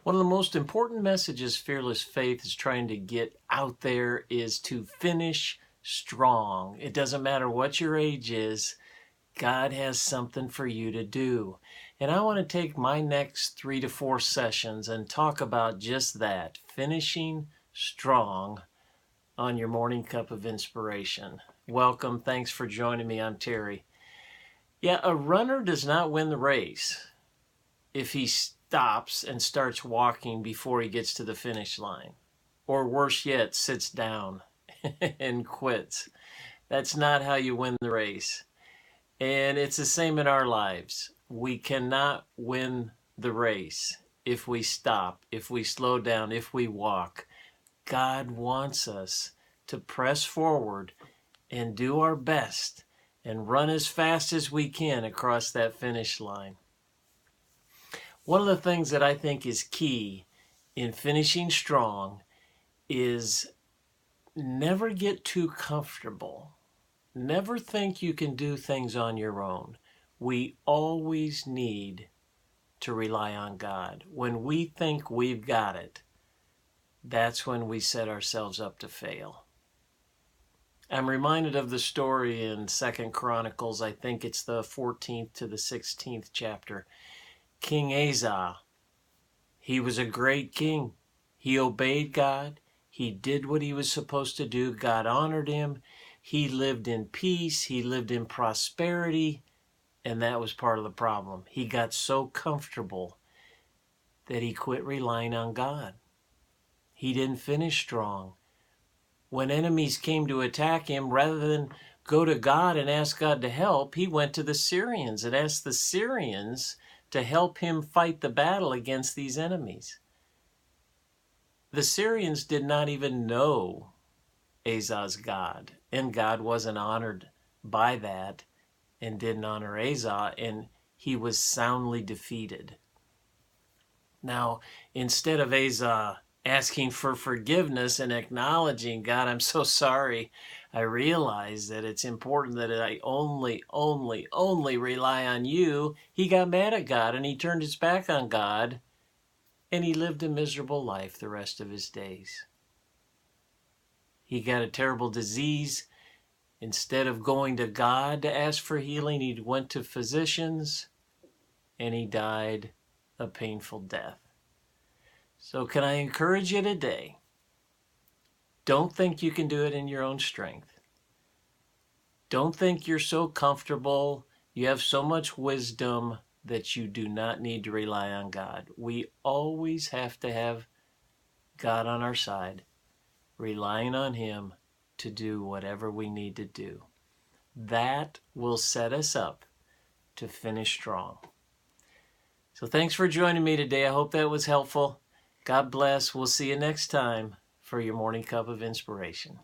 One of the most important messages Fearless Faith is trying to get out there is to finish strong. It doesn't matter what your age is, God has something for you to do. And I want to take my next 3 to 4 sessions and talk about just that, finishing strong on your morning cup of inspiration. Welcome. Thanks for joining me. I'm Terry. Yeah, a runner does not win the race if he stops and starts walking before he gets to the finish line. Or worse yet, sits down and quits. That's not how you win the race. And it's the same in our lives. We cannot win the race if we stop, if we slow down, if we walk. God wants us to press forward and do our best and run as fast as we can across that finish line. One of the things that I think is key in finishing strong is never get too comfortable. Never think you can do things on your own. We always need to rely on God. When we think we've got it, that's when we set ourselves up to fail. I'm reminded of the story in 2 Chronicles, I think it's the 14th to the 16th chapter. King Asa, he was a great king. He obeyed God. He did what he was supposed to do. God honored him. He lived in peace. He lived in prosperity. And that was part of the problem. He got so comfortable that he quit relying on God. He didn't finish strong. When enemies came to attack him, rather than go to God and ask God to help, he went to the Syrians and asked the Syrians to help him fight the battle against these enemies. The Syrians did not even know Asa's God, and God wasn't honored by that and didn't honor Asa, and he was soundly defeated. Now, instead of Asa asking for forgiveness and acknowledging, God, I'm so sorry, I realize that it's important that I only rely on you, he got mad at God and he turned his back on God and he lived a miserable life the rest of his days. He got a terrible disease. Instead of going to God to ask for healing, he went to physicians and he died a painful death. So can I encourage you today? Don't think you can do it in your own strength. Don't think you're so comfortable, you have so much wisdom that you do not need to rely on God. We always have to have God on our side, relying on him to do whatever we need to do. That will set us up to finish strong. So thanks for joining me today. I hope that was helpful. God bless. We'll see you next time for your morning cup of inspiration.